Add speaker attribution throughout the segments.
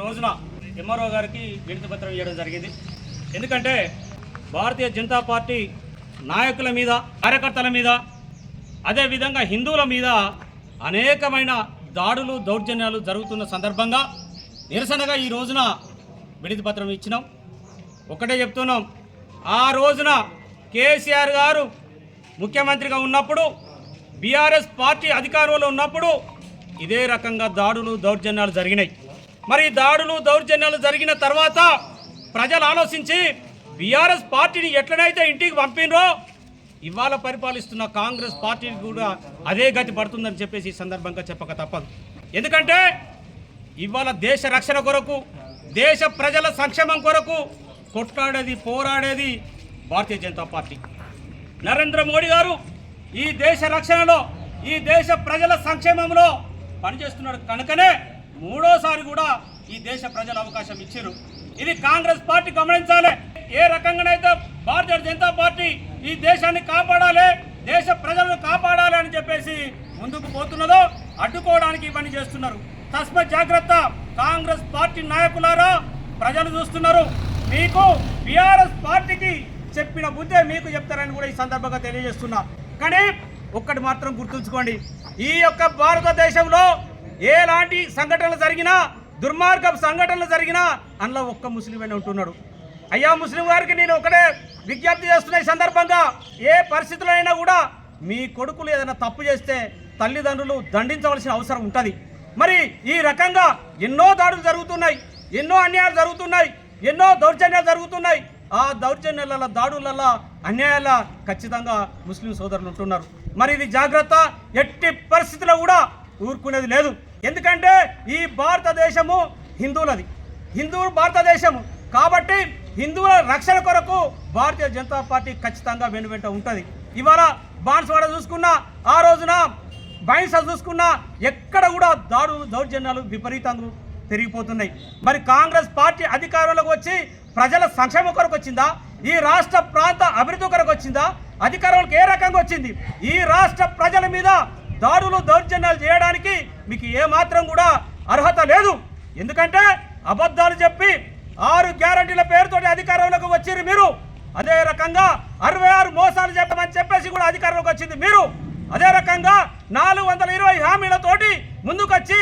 Speaker 1: రోజున ఎంఆర్ఓ గారికి వినతి పత్రం ఇవ్వడం జరిగింది. ఎందుకంటే భారతీయ జనతా పార్టీ నాయకుల మీద, కార్యకర్తల మీద, అదేవిధంగా హిందువుల మీద అనేకమైన దాడులు, దౌర్జన్యాలు జరుగుతున్న సందర్భంగా నిరసనగా ఈ రోజున వినతి పత్రం ఇచ్చినాం. ఒకటే చెప్తున్నాం, ఆ రోజున కేసీఆర్ గారు ముఖ్యమంత్రిగా ఉన్నప్పుడు, బీఆర్ఎస్ పార్టీ అధికారంలో ఉన్నప్పుడు ఇదే రకంగా దాడులు, దౌర్జన్యాలు జరిగినాయి. మరి దాడులు, దౌర్జన్యాలు జరిగిన తర్వాత ప్రజలు ఆలోచించి బీఆర్ఎస్ పార్టీని ఎట్లనైతే ఇంటికి పంపినరో ఇవాళ పరిపాలిస్తున్న కాంగ్రెస్ పార్టీకి కూడా అదే గతి పడుతుందని చెప్పేసి ఈ సందర్భంగా చెప్పక తప్పదు. ఎందుకంటే ఇవాళ దేశ రక్షణ కొరకు, దేశ ప్రజల సంక్షేమం కొరకు కొట్లాడేది, పోరాడేది భారతీయ జనతా పార్టీ. నరేంద్ర మోడీ గారు ఈ దేశ రక్షణలో, ఈ దేశ ప్రజల సంక్షేమంలో పనిచేస్తున్నాడు కనుకనే మూడోసారి కూడా ఈ దేశ ప్రజలు అవకాశం ఇచ్చారు. ఇది కాంగ్రెస్ పార్టీ గమనించాలి. ఏ రకంగానైతే భారతీయ జనతా పార్టీ ఈ దేశాన్ని కాపాడాలి, దేశ ప్రజలను కాపాడాలి అని చెప్పేసి ముందుకు పోతున్నదో అడ్డుకోవడానికి పని చేస్తున్నారు. తస్మ జాగ్రత్త. కాంగ్రెస్ పార్టీ నాయకులారా, ప్రజలు చూస్తున్నారు. మీకు బీఆర్ఎస్ పార్టీకి చెప్పిన బుద్ధే మీకు చెప్తారని కూడా ఈ సందర్భంగా తెలియజేస్తున్నా. కానీ ఒక్కటి మాత్రం గుర్తుంచుకోండి, ఈ యొక్క భారతదేశంలో ఎలాంటి సంఘటనలు జరిగినా, దుర్మార్గపు సంఘటనలు జరిగినా అందులో ఒక్క ముస్లిం ఉంటున్నాడు. అయ్యా ముస్లిం గారికి నేను ఒకటే విజ్ఞప్తి చేస్తున్న ఈ సందర్భంగా, ఏ పరిస్థితుల్లో అయినా కూడా మీ కొడుకులు ఏదైనా తప్పు చేస్తే తల్లిదండ్రులు దండించవలసిన అవసరం ఉంటుంది. మరి ఈ రకంగా ఎన్నో దాడులు జరుగుతున్నాయి, ఎన్నో అన్యాయాలు జరుగుతున్నాయి, ఎన్నో దౌర్జన్యాలు జరుగుతున్నాయి. ఆ దౌర్జన్యాల, దాడుల, అన్యాయాల ఖచ్చితంగా ముస్లిం సోదరులు ఉంటున్నారు. మరి ఇది జాగ్రత్త. ఎట్టి పరిస్థితుల్లో కూడా ఊరుకునేది లేదు. ఎందుకంటే ఈ భారతదేశము హిందువులది, హిందువులు భారతదేశము కాబట్టి హిందువుల రక్షణ కొరకు భారతీయ జనతా పార్టీ ఖచ్చితంగా వెనువెంట ఉంటుంది. ఇవాళ బాన్స్వాడ చూసుకున్నా, ఆ రోజున బైన్స చూసుకున్నా, ఎక్కడ కూడా దాడులు, దౌర్జన్యాలు విపరీతంగా పెరిగిపోతున్నాయి. మరి కాంగ్రెస్ పార్టీ అధికారంలోకి వచ్చి ప్రజల సంక్షేమం కొరకు వచ్చిందా? ఈ రాష్ట్ర ప్రాంత అభివృద్ధి కొరకు వచ్చిందా? అధికారంలోకి ఏ రకంగా వచ్చింది? ఈ రాష్ట్ర ప్రజల మీద దాడులు, దౌర్జన్యాలు చేయడానికి మీకు ఏమాత్రం కూడా అర్హత లేదు. ఎందుకంటే అబద్ధాలు చెప్పి 6 గ్యారంటీల పేరుతోటి అధికారంలోకి వచ్చింది మీరు. అదే రకంగా 66 మోసాలు చెప్పమని చెప్పేసి కూడా అధికారంలోకి వచ్చింది మీరు. అదే రకంగా 420 హామీలతోటి ముందుకొచ్చి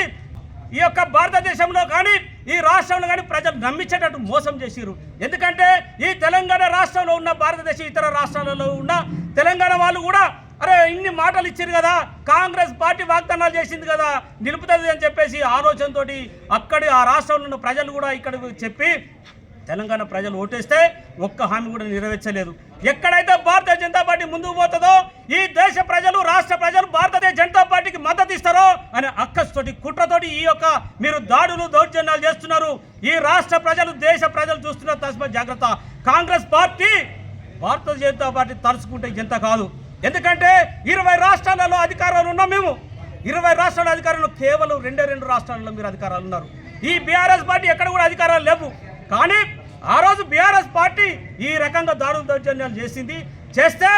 Speaker 1: ఈ యొక్క భారతదేశంలో కానీ, ఈ రాష్ట్రంలో కానీ ప్రజలు నమ్మించేటట్టు మోసం చేసిరు. ఎందుకంటే ఈ తెలంగాణ రాష్ట్రంలో ఉన్న భారతదేశ ఇతర రాష్ట్రాలలో ఉన్న తెలంగాణ వాళ్ళు కూడా అరే ఇన్ని మాటలు ఇచ్చారు కదా, కాంగ్రెస్ పార్టీ వాగ్దానాలు చేసింది కదా, నిలుపుతుంది అని చెప్పేసి ఆలోచనతోటి అక్కడి ఆ రాష్ట్రంలో ఉన్న ప్రజలు కూడా ఇక్కడ చెప్పి తెలంగాణ ప్రజలు ఓటేస్తే ఒక్క హామీ కూడా నెరవేర్చలేదు. ఎక్కడైతే భారతీయ జనతా పార్టీ ముందుకు పోతుందో ఈ దేశ ప్రజలు, రాష్ట్ర ప్రజలు భారతీయ జనతా పార్టీకి మద్దతు ఇస్తారో అనే అక్కస్తోటి, కుట్రతోటి ఈ యొక్క మీరు దాడులు, దౌర్జన్యాలు చేస్తున్నారు. ఈ రాష్ట్ర ప్రజలు, దేశ ప్రజలు చూస్తున్నారు. తస్మ జాగ్రత్త. కాంగ్రెస్ పార్టీ, భారతీయ జనతా పార్టీ తలుచుకుంటే జనత కాదు. ఎందుకంటే 20 రాష్ట్రాలలో అధికారాలు ఉన్నాం మేము. 20 రాష్ట్రాల అధికారంలో కేవలం 2 రాష్ట్రాలలో మీరు అధికారాలు ఉన్నారు. ఈ బీఆర్ఎస్ పార్టీ ఎక్కడ కూడా అధికారాలు లేవు. కానీ ఆ రోజు బీఆర్ఎస్ పార్టీ ఈ రకంగా దాడులు, దౌర్జన్యాలు చేసింది. చేస్తే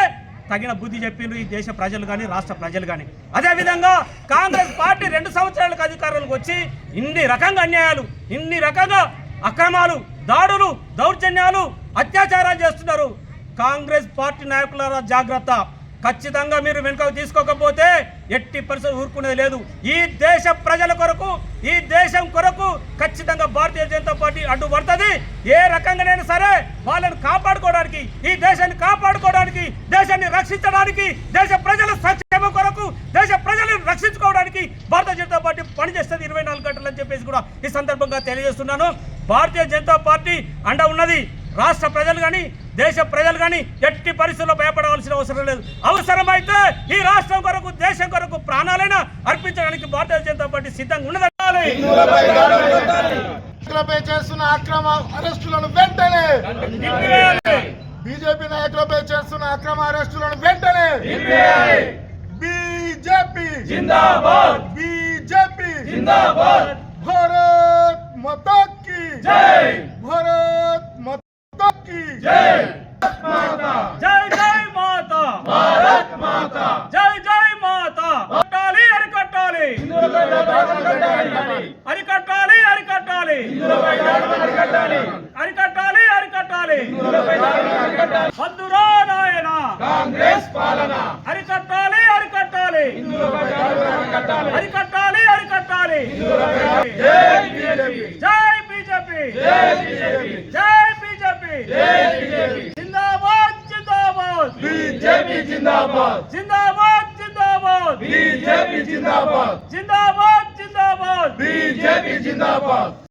Speaker 1: తగిన బుద్ధి చెప్పిండ్రు ఈ దేశ ప్రజలు కానీ, రాష్ట్ర ప్రజలు కానీ. అదేవిధంగా కాంగ్రెస్ పార్టీ 2 సంవత్సరాలకు అధికారంలోకి వచ్చి ఇన్ని రకంగా అన్యాయాలు, ఇన్ని రకంగా అక్రమాలు, దాడులు, దౌర్జన్యాలు, అత్యాచారాలు చేస్తున్నారు. కాంగ్రెస్ పార్టీ నాయకుల జాగ్రత్త. ఖచ్చితంగా మీరు వెనుకకు తీసుకోకపోతే ఎట్టి పరిస్థితులు ఊరుకునేది లేదు. ఈ దేశ ప్రజల కొరకు, ఈ దేశం కొరకు ఖచ్చితంగా భారతీయ జనతా పార్టీ అడ్డుపడుతుంది. ఏ రకంగానైనా సరే వాళ్ళని కాపాడుకోవడానికి, ఈ దేశాన్ని కాపాడుకోవడానికి, దేశాన్ని రక్షించడానికి, దేశ ప్రజల సంక్షేమం కొరకు, దేశ ప్రజలను రక్షించుకోవడానికి భారతీయ జనతా పార్టీ పనిచేస్తుంది 24 గంటలు అని చెప్పేసి కూడా ఈ సందర్భంగా తెలియజేస్తున్నాను. భారతీయ జనతా పార్టీ అండ ఉన్నది. రాష్ట్ర ప్రజలు కానీ, దేశ ప్రజలు కానీ ఎట్టి పరిస్థితుల్లో భయపడవలసిన అవసరం లేదు. అవసరమైతే ఈ రాష్ట్రం కొరకు, దేశం కొరకు ప్రాణాలైనా అర్పించడానికి భారతీయ జనతా పార్టీ సిద్ధంగా ఉన్నదండి.
Speaker 2: చేస్తున్న అక్రమ అరెస్టులను వెంటనే, బీజేపీ నాయకులపై చేస్తున్న అక్రమ అరెస్టులను వెంటనే బీజేపీ జిందాబాద్, బీజేపీ జిందాబాద్. భారత్ మాతా కీ జై, భారత్ మాతా కీ జై.
Speaker 1: జై జై మాతా,
Speaker 2: భారత్ మాతా,
Speaker 1: జై జై మాతా. అరికట్టాలి, అరికట్టాలి, అరికట్టాలి, అరికట్టాలి.
Speaker 2: కాంగ్రెస్ పాలన
Speaker 1: అరికట్టాలి అరికట్టాలి అరికట్టాలి అరికట్టాలి
Speaker 2: జై బీజేపీ
Speaker 1: జై బీజేపీ
Speaker 2: జై బీజేపీ
Speaker 1: జై బీజేపీ
Speaker 2: జై బీజేపీ
Speaker 1: జిందాబాద్ జిందాబాద్
Speaker 2: బీజేపీ జిందాబాద్
Speaker 1: జిందాబాద్ జిందాబాద్
Speaker 2: బీజేపీ జిందాబాద్
Speaker 1: జిందాబాద్ జిందాబాద్
Speaker 2: బీజేపీ జిందాబాద్